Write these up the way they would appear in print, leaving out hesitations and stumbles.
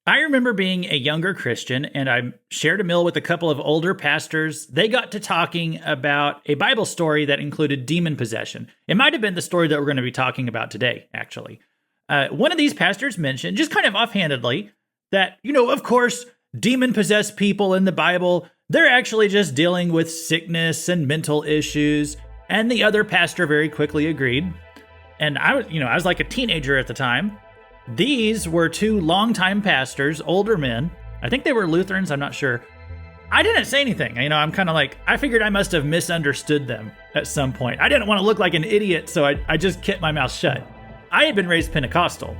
I remember being a younger Christian, and I shared a meal with a couple of older pastors. They got to talking about a Bible story that included demon possession. It might have been the story that we're going to be talking about today, actually. One of these pastors mentioned, just kind of offhandedly, that, of course, demon-possessed people in the Bible, they're actually just dealing with sickness and mental issues. And the other pastor very quickly agreed. And I was like a teenager at the time. These were two longtime pastors, older men. I think they were Lutherans, I'm not sure. I didn't say anything. I'm kind of like, I figured I must have misunderstood them at some point. I didn't want to look like an idiot, so I just kept my mouth shut. I had been raised Pentecostal,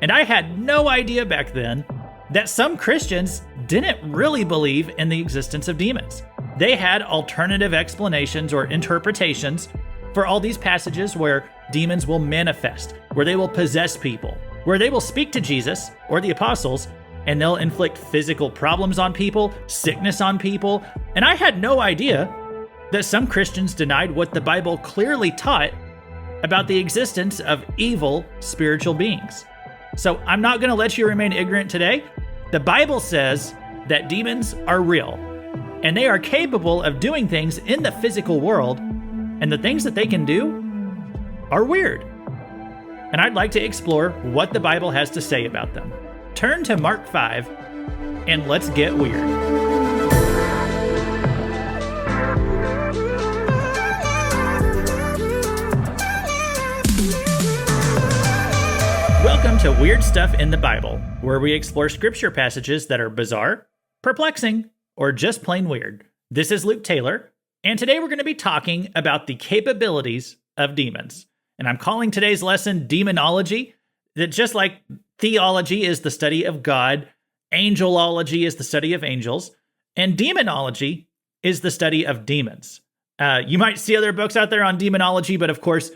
and I had no idea back then that some Christians didn't really believe in the existence of demons. They had alternative explanations or interpretations for all these passages where demons will manifest, where they will possess people, where they will speak to Jesus or the apostles, and they'll inflict physical problems on people, sickness on people. And I had no idea that some Christians denied what the Bible clearly taught about the existence of evil spiritual beings. So I'm not going to let you remain ignorant today. The Bible says that demons are real, and they are capable of doing things in the physical world, and the things that they can do are weird. And I'd like to explore what the Bible has to say about them. Turn to Mark 5, and let's get weird. Welcome to Weird Stuff in the Bible, where we explore scripture passages that are bizarre, perplexing, or just plain weird. This is Luke Taylor, and today we're going to be talking about the capabilities of demons. And I'm calling today's lesson Demonology, that just like theology is the study of God, angelology is the study of angels, and demonology is the study of demons. You might see other books out there on demonology, but of course,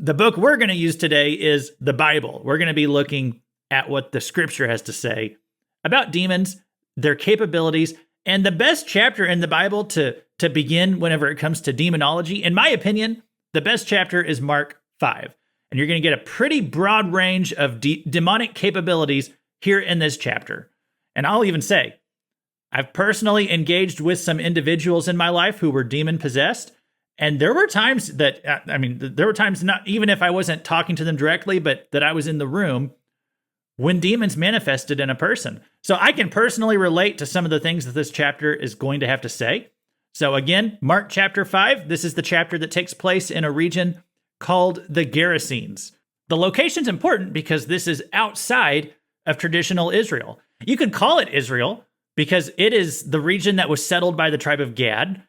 the book we're going to use today is the Bible. We're going to be looking at what the scripture has to say about demons, their capabilities, and the best chapter in the Bible to begin whenever it comes to demonology. In my opinion, the best chapter is Mark 5. And you're going to get a pretty broad range of demonic capabilities here in this chapter. And I'll even say, I've personally engaged with some individuals in my life who were demon possessed. And there were times not even if I wasn't talking to them directly, but that I was in the room when demons manifested in a person. So I can personally relate to some of the things that this chapter is going to have to say. So again, Mark chapter 5, this is the chapter that takes place in a region called the Gerasenes. The location's important because this is outside of traditional Israel. You could call it Israel because it is the region that was settled by the tribe of Gad.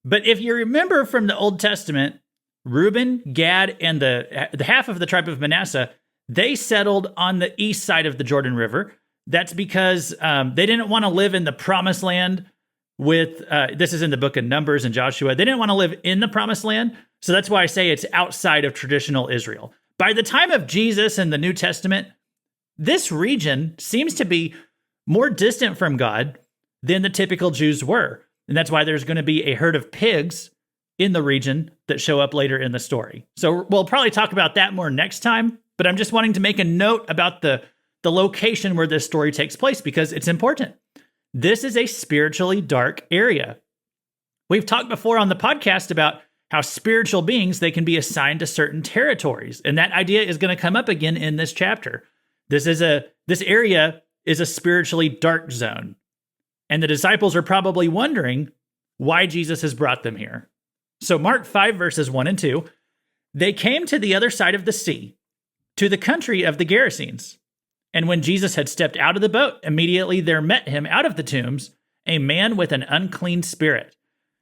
But if you remember from the Old Testament, Reuben, Gad, and the half of the tribe of Manasseh, they settled on the east side of the Jordan River. That's because they didn't want to live in the promised land with, this is in the book of Numbers and Joshua. They didn't want to live in the promised land. So that's why I say it's outside of traditional Israel. By the time of Jesus and the New Testament, this region seems to be more distant from God than the typical Jews were. And that's why there's going to be a herd of pigs in the region that show up later in the story. So we'll probably talk about that more next time, but I'm just wanting to make a note about the location where this story takes place because it's important. This is a spiritually dark area. We've talked before on the podcast about how spiritual beings, they can be assigned to certain territories. And that idea is going to come up again in this chapter. This area is a spiritually dark zone. And the disciples are probably wondering why Jesus has brought them here. So Mark 5 verses 1 and 2, they came to the other side of the sea, to the country of the Gerasenes. And when Jesus had stepped out of the boat, immediately there met him out of the tombs a man with an unclean spirit.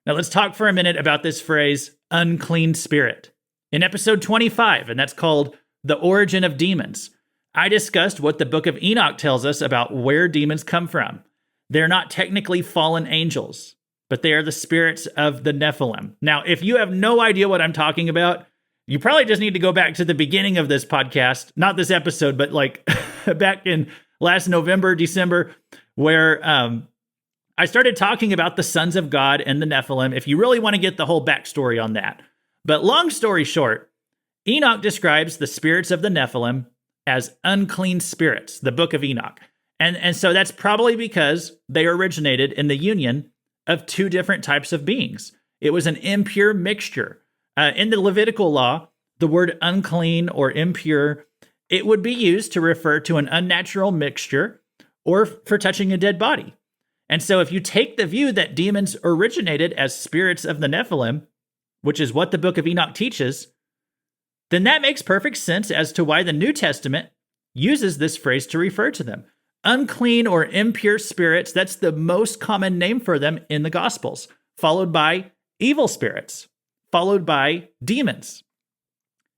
Now let's talk for a minute about this phrase, unclean spirit. In episode 25, and that's called The Origin of Demons, I discussed what the book of Enoch tells us about where demons come from. They're not technically fallen angels, but they are the spirits of the Nephilim. Now, if you have no idea what I'm talking about, you probably just need to go back to the beginning of this podcast, not this episode, but like back in last November, December, where I started talking about the sons of God and the Nephilim, if you really want to get the whole backstory on that. But long story short, Enoch describes the spirits of the Nephilim as unclean spirits, the book of Enoch. And so that's probably because they originated in the union of two different types of beings. It was an impure mixture. In the Levitical law, the word unclean or impure, it would be used to refer to an unnatural mixture or for touching a dead body. And so if you take the view that demons originated as spirits of the Nephilim, which is what the book of Enoch teaches, then that makes perfect sense as to why the New Testament uses this phrase to refer to them. Unclean or impure spirits, that's the most common name for them in the Gospels, followed by evil spirits, followed by demons.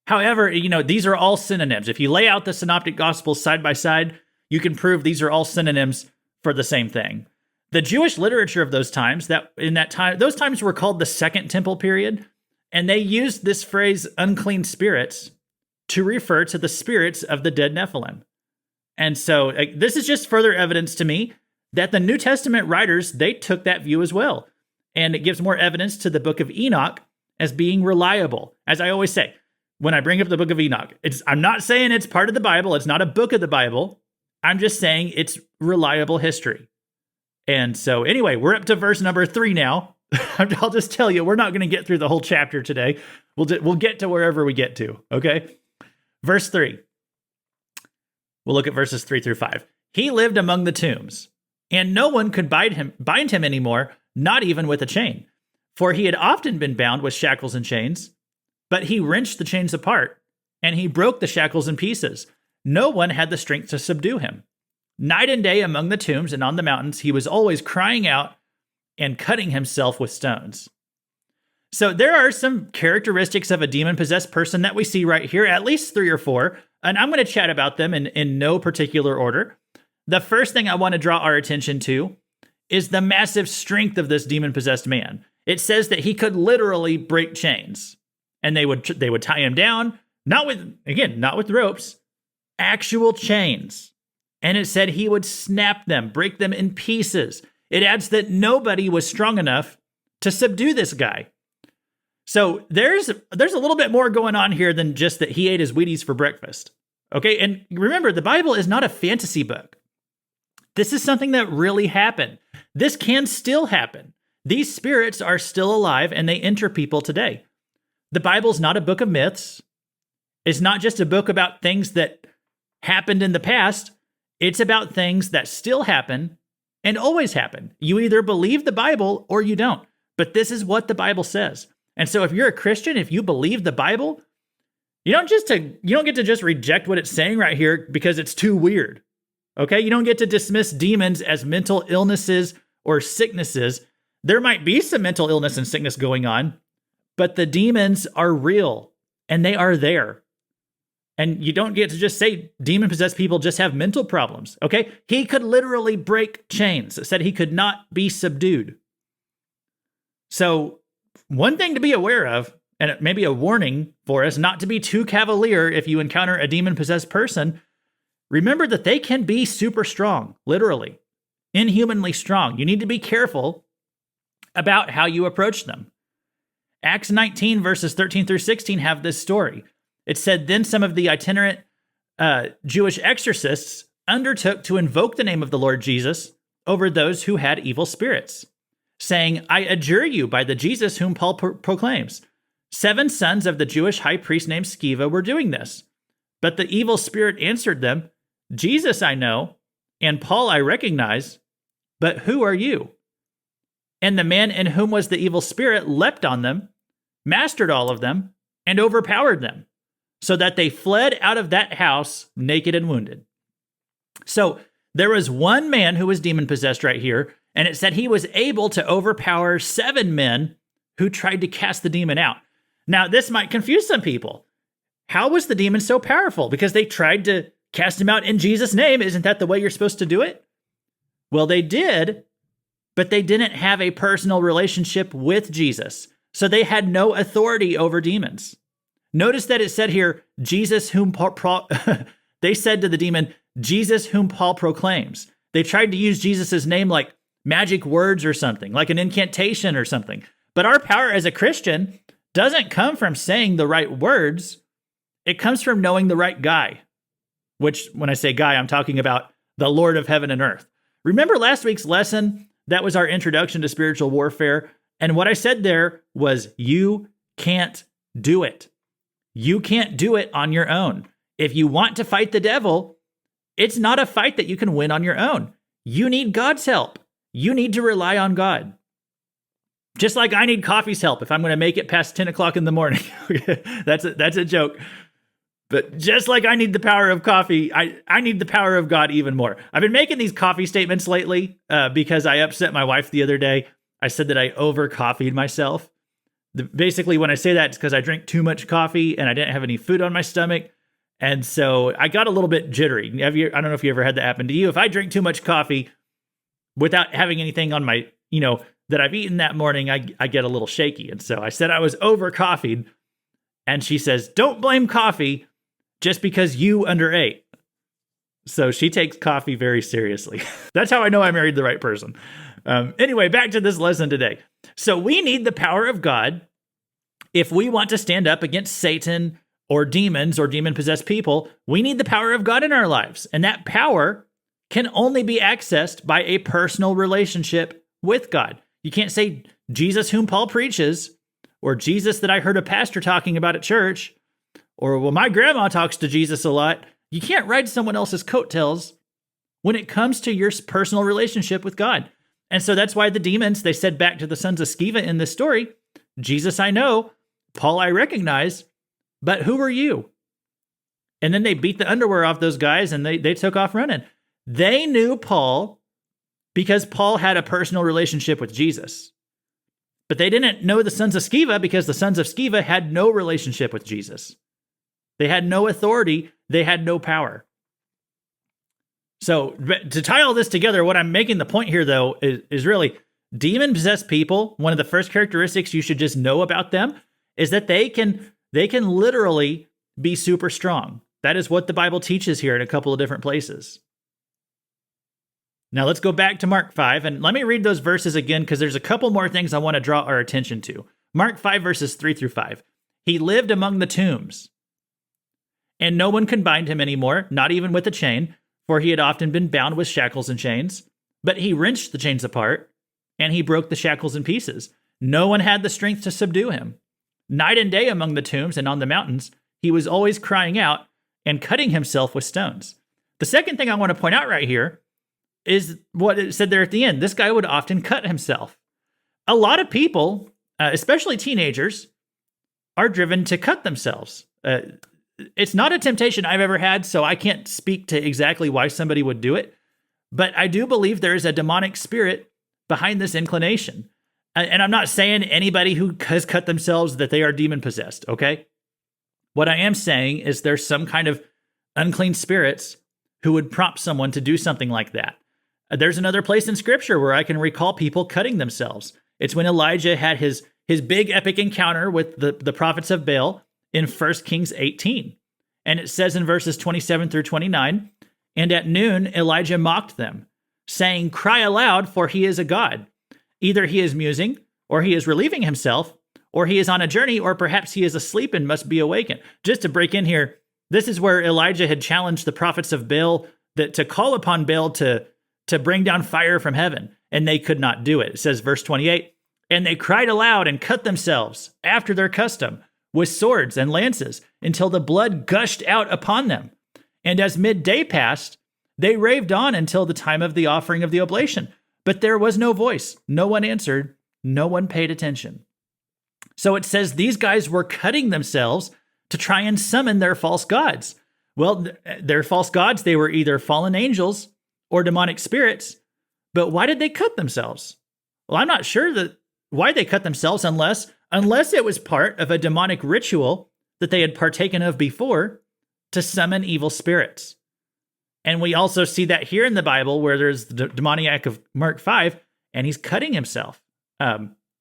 However, these are all synonyms. If you lay out the Synoptic Gospels side by side, you can prove these are all synonyms for the same thing. The Jewish literature of those times, those times were called the Second Temple period, and they used this phrase unclean spirits to refer to the spirits of the dead Nephilim. And so this is just further evidence to me that the New Testament writers, they took that view as well. And it gives more evidence to the book of Enoch as being reliable. As I always say, when I bring up the book of Enoch, I'm not saying it's part of the Bible. It's not a book of the Bible. I'm just saying it's reliable history. And so anyway, we're up to verse number 3 now. I'll just tell you, we're not going to get through the whole chapter today. We'll get to wherever we get to, okay? Verse 3. We'll look at verses 3 through 5. He lived among the tombs, and no one could bind him anymore, not even with a chain. For he had often been bound with shackles and chains, but he wrenched the chains apart, and he broke the shackles in pieces. No one had the strength to subdue him. Night and day among the tombs and on the mountains, he was always crying out and cutting himself with stones. So there are some characteristics of a demon-possessed person that we see right here, at least 3 or 4, and I'm going to chat about them in no particular order. The first thing I want to draw our attention to is the massive strength of this demon-possessed man. It says that he could literally break chains, and they would tie him down, not with ropes, actual chains. And it said he would snap them, break them in pieces. It adds that nobody was strong enough to subdue this guy. So there's a little bit more going on here than just that he ate his Wheaties for breakfast. Okay, and remember, the Bible is not a fantasy book. This is something that really happened. This can still happen. These spirits are still alive and they enter people today. The Bible's not a book of myths. It's not just a book about things that happened in the past. It's about things that still happen and always happen. You either believe the Bible or you don't. But this is what the Bible says. And so if you're a Christian, if you believe the Bible, you don't get to just reject what it's saying right here because it's too weird. Okay? You don't get to dismiss demons as mental illnesses or sicknesses. There might be some mental illness and sickness going on, but the demons are real and they are there. And you don't get to just say demon-possessed people just have mental problems, okay? He could literally break chains. It said he could not be subdued. So one thing to be aware of, and it may be a warning for us, not to be too cavalier if you encounter a demon-possessed person, remember that they can be super strong, literally, inhumanly strong. You need to be careful about how you approach them. Acts 19, verses 13 through 16 have this story. It said, then some of the itinerant Jewish exorcists undertook to invoke the name of the Lord Jesus over those who had evil spirits, saying, I adjure you by the Jesus whom Paul proclaims. 7 sons of the Jewish high priest named Sceva were doing this. But the evil spirit answered them, Jesus I know, and Paul I recognize, but who are you? And the man in whom was the evil spirit leapt on them, mastered all of them, and overpowered them, so that they fled out of that house naked and wounded. So there was one man who was demon-possessed right here, and it said he was able to overpower 7 men who tried to cast the demon out. Now, this might confuse some people. How was the demon so powerful? Because they tried to cast him out in Jesus' name. Isn't that the way you're supposed to do it? Well, they did, but they didn't have a personal relationship with Jesus. So they had no authority over demons. Notice that it said here, Jesus whom Paul, they said to the demon, Jesus whom Paul proclaims. They tried to use Jesus' name like magic words or something, like an incantation or something. But our power as a Christian doesn't come from saying the right words. It comes from knowing the right guy, which when I say guy, I'm talking about the Lord of heaven and earth. Remember last week's lesson? That was our introduction to spiritual warfare. And what I said there was, you can't do it. You can't do it on your own. If you want to fight the devil, it's not a fight that you can win on your own. You need God's help. You need to rely on God. Just like I need coffee's help if I'm going to make it past 10 o'clock in the morning. That's a joke. But just like I need the power of coffee, I need the power of God even more. I've been making these coffee statements lately because I upset my wife the other day. I said that I over-coffeed myself. Basically, when I say that, it's because I drink too much coffee and I didn't have any food on my stomach. And so I got a little bit jittery. I don't know if you ever had that happen to you. If I drink too much coffee without having anything on my, that I've eaten that morning, I get a little shaky. And so I said I was over-coffeed. And she says, don't blame coffee just because you underate. So she takes coffee very seriously. That's how I know I married the right person. Anyway, back to this lesson today. So we need the power of God if we want to stand up against Satan or demons or demon-possessed people. We need the power of God in our lives. And that power can only be accessed by a personal relationship with God. You can't say Jesus whom Paul preaches, or Jesus that I heard a pastor talking about at church, or, well, my grandma talks to Jesus a lot. You can't ride someone else's coattails when it comes to your personal relationship with God. And so that's why the demons, they said back to the sons of Sceva in this story, Jesus I know, Paul I recognize, but who are you? And then they beat the underwear off those guys and they took off running. They knew Paul because Paul had a personal relationship with Jesus. But they didn't know the sons of Sceva because the sons of Sceva had no relationship with Jesus. They had no authority. They had no power. So to tie all this together, what I'm making the point here, though, is really demon-possessed people. One of the first characteristics you should just know about them is that they can literally be super strong. That is what the Bible teaches here in a couple of different places. Now let's go back to Mark 5, and let me read those verses again because there's a couple more things I want to draw our attention to. Mark 5, verses 3 through 5. He lived among the tombs, and no one could bind him anymore, not even with a chain, for he had often been bound with shackles and chains. But he wrenched the chains apart, and he broke the shackles in pieces. No one had the strength to subdue him. Night and day among the tombs and on the mountains, he was always crying out and cutting himself with stones. The second thing I want to point out right here is what it said there at the end. This guy would often cut himself. A lot of people, especially teenagers, are driven to cut themselves. It's not a temptation I've ever had, so I can't speak to exactly why somebody would do it. But I do believe there is a demonic spirit behind this inclination. And I'm not saying anybody who has cut themselves that they are demon-possessed, okay? What I am saying is there's some kind of unclean spirits who would prompt someone to do something like that. There's another place in Scripture where I can recall people cutting themselves. It's when Elijah had his big epic encounter with the prophets of Baal in 1 Kings 18. And it says in verses 27 through 29, and at noon Elijah mocked them, saying, cry aloud, for he is a god. Either he is musing, or he is relieving himself, or he is on a journey, or perhaps he is asleep and must be awakened. Just to break in here, this is where Elijah had challenged the prophets of Baal to call upon Baal to bring down fire from heaven, and they could not do it. It says, verse 28, and they cried aloud and cut themselves after their custom with swords and lances until the blood gushed out upon them. And as midday passed, they raved on until the time of the offering of the oblation. But there was no voice. No one answered. No one paid attention. So it says these guys were cutting themselves to try and summon their false gods. Well, their false gods, they were either fallen angels or demonic spirits. But why did they cut themselves? Well, I'm not sure why they cut themselves unless it was part of a demonic ritual that they had partaken of before to summon evil spirits. And we also see that here in the Bible where there's the demoniac of Mark 5, and he's cutting himself.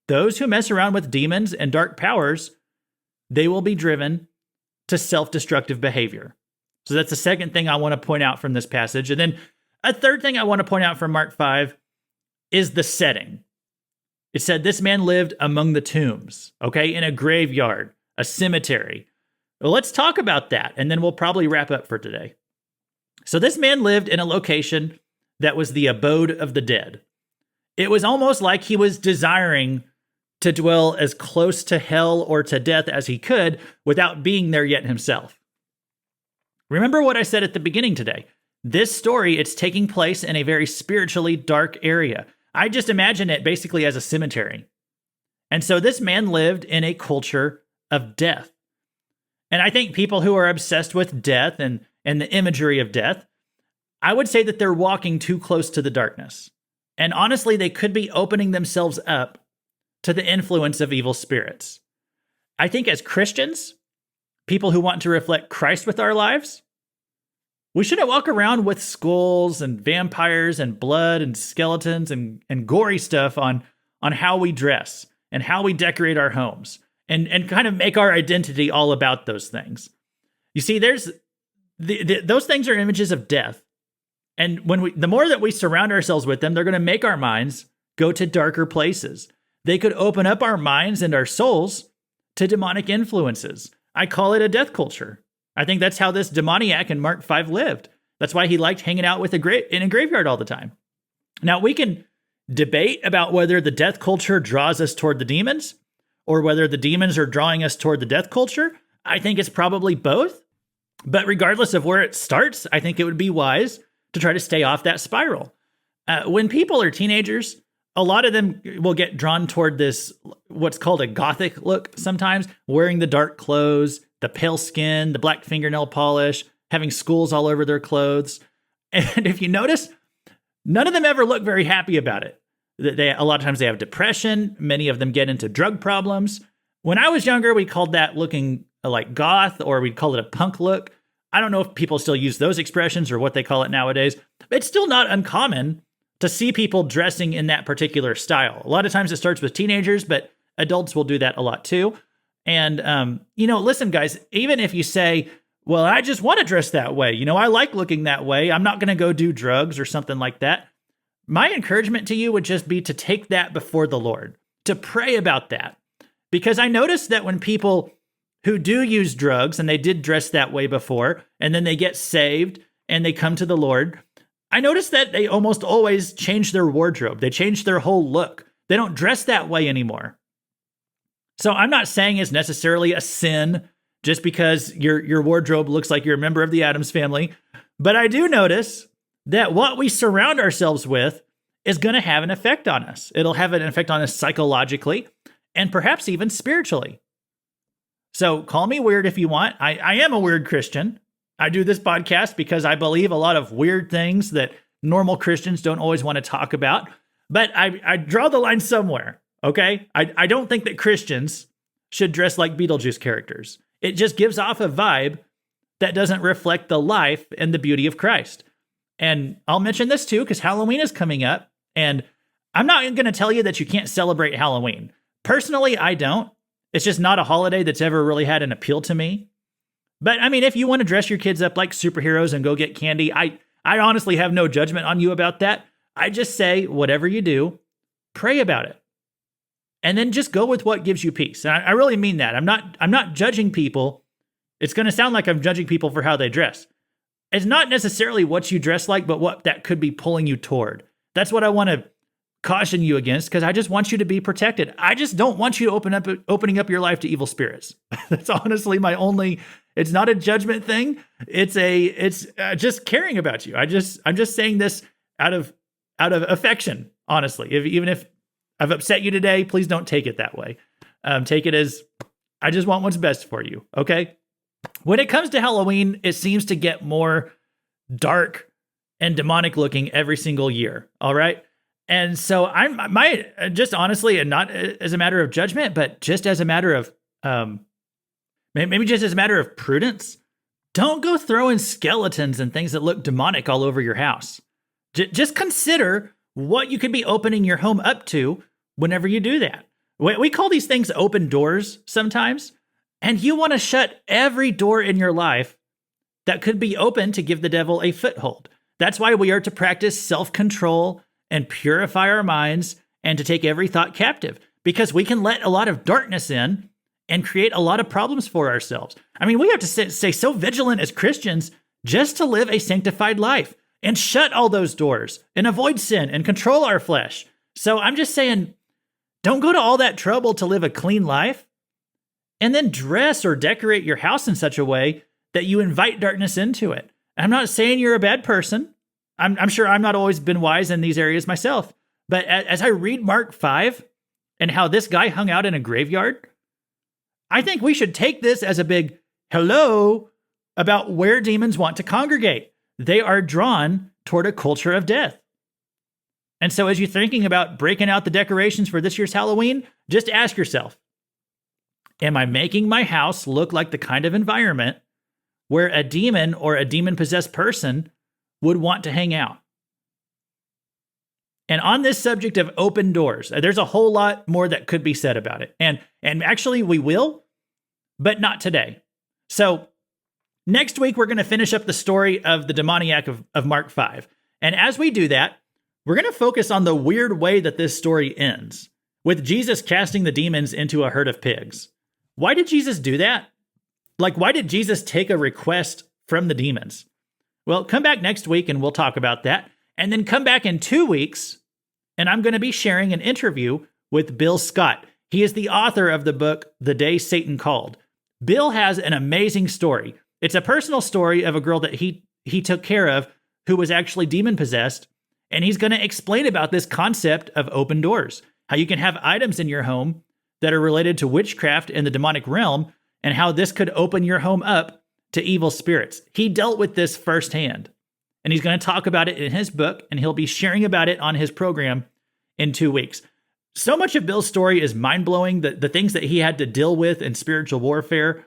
Those who mess around with demons and dark powers, they will be driven to self-destructive behavior. So that's the second thing I want to point out from this passage. And then a third thing I want to point out from Mark 5 is the setting. It said this man lived among the tombs, okay, in a graveyard, a cemetery. Well, let's talk about that, and then we'll probably wrap up for today. So this man lived in a location that was the abode of the dead. It was almost like he was desiring to dwell as close to hell or to death as he could without being there yet himself. Remember what I said at the beginning today. This story, it's taking place in a very spiritually dark area. I just imagine it basically as a cemetery. And so this man lived in a culture of death. And I think people who are obsessed with death and the imagery of death, I would say that they're walking too close to the darkness. And honestly, they could be opening themselves up to the influence of evil spirits. I think as Christians, people who want to reflect Christ with our lives, we shouldn't walk around with skulls and vampires and blood and skeletons and gory stuff on how we dress and how we decorate our homes and kind of make our identity all about those things. You see, there's those things are images of death. And the more that we surround ourselves with them, they're going to make our minds go to darker places. They could open up our minds and our souls to demonic influences. I call it a death culture. I think that's how this demoniac in Mark 5 lived. That's why he liked hanging out in a graveyard all the time. Now, we can debate about whether the death culture draws us toward the demons or whether the demons are drawing us toward the death culture. I think it's probably both. But regardless of where it starts, I think it would be wise to try to stay off that spiral. When people are teenagers, a lot of them will get drawn toward this, what's called a gothic look sometimes, wearing the dark clothes, the pale skin, the black fingernail polish, having skulls all over their clothes. And if you notice, none of them ever look very happy about it. A lot of times they have depression. Many of them get into drug problems. When I was younger, we called that looking like goth, or we'd call it a punk look. I don't know if people still use those expressions or what they call it nowadays. It's still not uncommon to see people dressing in that particular style. A lot of times it starts with teenagers, but adults will do that a lot too. And, listen, guys, even if you say, well, I just want to dress that way. I like looking that way. I'm not going to go do drugs or something like that. My encouragement to you would just be to take that before the Lord, to pray about that. Because I noticed that when people who do use drugs, and they did dress that way before, and then they get saved and they come to the Lord, I noticed that they almost always change their wardrobe. They change their whole look. They don't dress that way anymore. So I'm not saying it's necessarily a sin just because your wardrobe looks like you're a member of the Addams family, but I do notice that what we surround ourselves with is going to have an effect on us. It'll have an effect on us psychologically and perhaps even spiritually. So call me weird if you want. I am a weird Christian. I do this podcast because I believe a lot of weird things that normal Christians don't always want to talk about. But I draw the line somewhere, okay? I don't think that Christians should dress like Beetlejuice characters. It just gives off a vibe that doesn't reflect the life and the beauty of Christ. And I'll mention this too, because Halloween is coming up. And I'm not going to tell you that you can't celebrate Halloween. Personally, I don't. It's just not a holiday that's ever really had an appeal to me. But I mean, if you want to dress your kids up like superheroes and go get candy, I honestly have no judgment on you about that. I just say, whatever you do, pray about it. And then just go with what gives you peace. And I really mean that. I'm not judging people. It's going to sound like I'm judging people for how they dress. It's not necessarily what you dress like, but what that could be pulling you toward. That's what I want to caution you against, because I just want you to be protected. I just don't want you to opening up your life to evil spirits. That's honestly my only. It's not a judgment thing. It's just caring about you. I'm just saying this out of affection, honestly. Even if I've upset you today, please don't take it that way. Take it as I just want what's best for you. Okay. When it comes to Halloween, it seems to get more dark and demonic looking every single year. All right. And so just honestly, and not as a matter of judgment, but just as a matter of, maybe just as a matter of prudence, don't go throwing skeletons and things that look demonic all over your house. Just consider what you could be opening your home up to whenever you do that. We call these things open doors sometimes, and you want to shut every door in your life that could be open to give the devil a foothold. That's why we are to practice self-control and purify our minds and to take every thought captive, because we can let a lot of darkness in and create a lot of problems for ourselves. I mean, we have to stay so vigilant as Christians just to live a sanctified life and shut all those doors and avoid sin and control our flesh. So I'm just saying, don't go to all that trouble to live a clean life and then dress or decorate your house in such a way that you invite darkness into it. I'm not saying you're a bad person. I'm sure I'm not always been wise in these areas myself. But as I read Mark 5 and how this guy hung out in a graveyard, I think we should take this as a big hello about where demons want to congregate. They are drawn toward a culture of death. And so as you're thinking about breaking out the decorations for this year's Halloween, just ask yourself, am I making my house look like the kind of environment where a demon or a demon-possessed person would want to hang out? And on this subject of open doors, there's a whole lot more that could be said about it. And actually we will, but not today. So next week, we're going to finish up the story of the demoniac of Mark 5. And as we do that, we're going to focus on the weird way that this story ends, with Jesus casting the demons into a herd of pigs. Why did Jesus do that? Like, why did Jesus take a request from the demons? Well, come back next week and we'll talk about that. And then come back in 2 weeks, and I'm going to be sharing an interview with Bill Scott. He is the author of the book, The Day Satan Called. Bill has an amazing story. It's a personal story of a girl that he took care of who was actually demon-possessed, and he's going to explain about this concept of open doors, how you can have items in your home that are related to witchcraft in the demonic realm, and how this could open your home up to evil spirits. He dealt with this firsthand, and he's going to talk about it in his book, and he'll be sharing about it on his program in 2 weeks. So much of Bill's story is mind-blowing, the things that he had to deal with in spiritual warfare,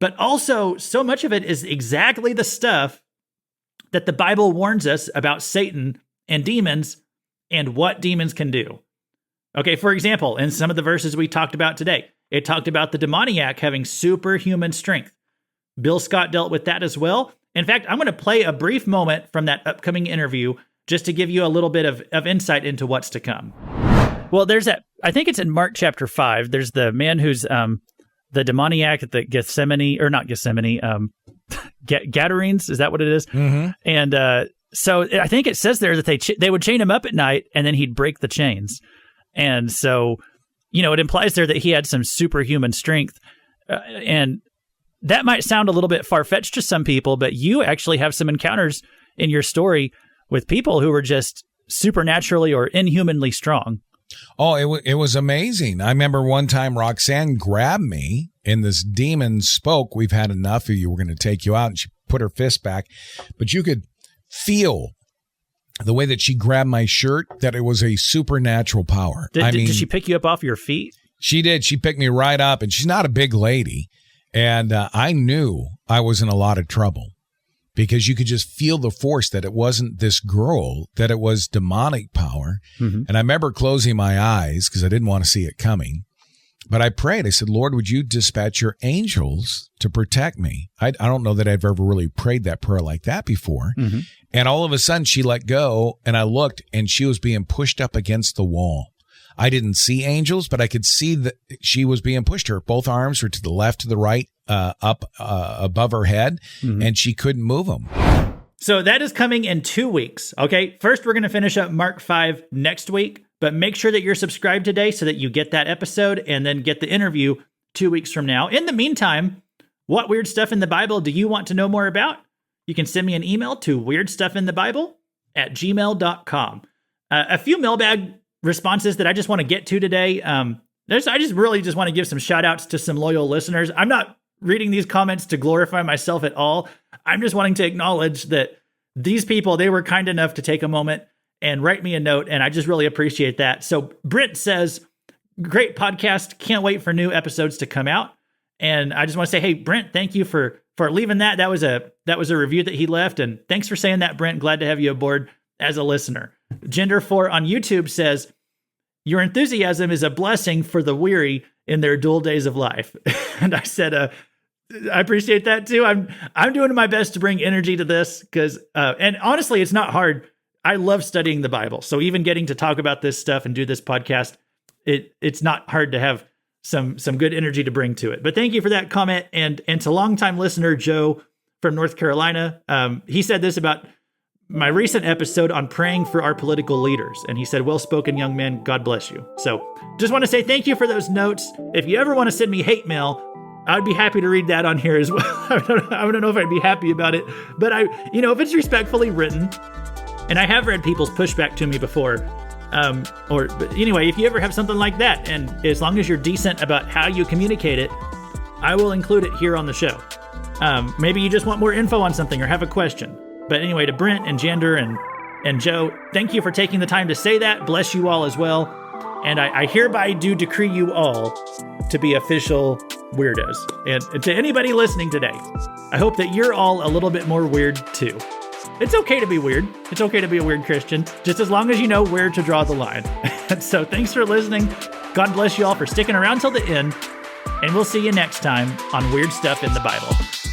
but also so much of it is exactly the stuff that the Bible warns us about Satan and demons and what demons can do. Okay, for example, in some of the verses we talked about today, it talked about the demoniac having superhuman strength. Bill Scott dealt with that as well. In fact, I'm going to play a brief moment from that upcoming interview just to give you a little bit of insight into what's to come. Well, there's that, I think it's in Mark chapter 5. There's the man who's the demoniac at the Gethsemane, or not Gethsemane, Gadarenes, is that what it is? Mm-hmm. And so I think it says there that they would chain him up at night and then he'd break the chains. And so, it implies there that he had some superhuman strength. And that might sound a little bit far-fetched to some people, but you actually have some encounters in your story with people who were just supernaturally or inhumanly strong. Oh, it was amazing. I remember one time Roxanne grabbed me and this demon spoke, "We've had enough of you. We're going to take you out." And she put her fist back, but you could feel the way that she grabbed my shirt that it was a supernatural power. Did she pick you up off your feet? She did. She picked me right up, and she's not a big lady. And I knew I was in a lot of trouble because you could just feel the force that it wasn't this girl, that it was demonic power. Mm-hmm. And I remember closing my eyes because I didn't want to see it coming. But I prayed. I said, "Lord, would you dispatch your angels to protect me?" I don't know that I've ever really prayed that prayer like that before. Mm-hmm. And all of a sudden she let go, and I looked, and she was being pushed up against the wall. I didn't see angels, but I could see that she was being pushed. Her both arms were to the left, to the right, up above her head, mm-hmm. and she couldn't move them. So that is coming in 2 weeks. Okay, first we're going to finish up Mark 5 next week, but make sure that you're subscribed today so that you get that episode and then get the interview 2 weeks from now. In the meantime, what weird stuff in the Bible do you want to know more about? You can send me an email to weirdstuffinthebible@gmail.com. A few mailbag responses that I just want to get to today. I just really want to give some shout outs to some loyal listeners. I'm not reading these comments to glorify myself at all. I'm just wanting to acknowledge that these people, they were kind enough to take a moment and write me a note, and I just really appreciate that. So Brent says, "Great podcast. Can't wait for new episodes to come out." And I just want to say, hey, Brent, thank you for leaving that. That was a review that he left. And thanks for saying that, Brent. Glad to have you aboard as a listener. Gender4 on YouTube says, "Your enthusiasm is a blessing for the weary in their dual days of life." And I said, I appreciate that too. I'm doing my best to bring energy to this because, and honestly, it's not hard. I love studying the Bible. So even getting to talk about this stuff and do this podcast, it's not hard to have some good energy to bring to it. But thank you for that comment. And to longtime listener Joe from North Carolina. He said this about my recent episode on praying for our political leaders. And he said, well-spoken young man, God bless you. So just want to say thank you for those notes. If you ever want to send me hate mail, I'd be happy to read that on here as well. I don't know if I'd be happy about it, but if it's respectfully written, and I have read people's pushback to me before, but anyway, if you ever have something like that, and as long as you're decent about how you communicate it, I will include it here on the show. Maybe you just want more info on something or have a question. But anyway, to Brent and Jander and Joe, thank you for taking the time to say that. Bless you all as well. And I hereby do decree you all to be official weirdos. And to anybody listening today, I hope that you're all a little bit more weird too. It's okay to be weird. It's okay to be a weird Christian, just as long as you know where to draw the line. So thanks for listening. God bless you all for sticking around till the end. And we'll see you next time on Weird Stuff in the Bible.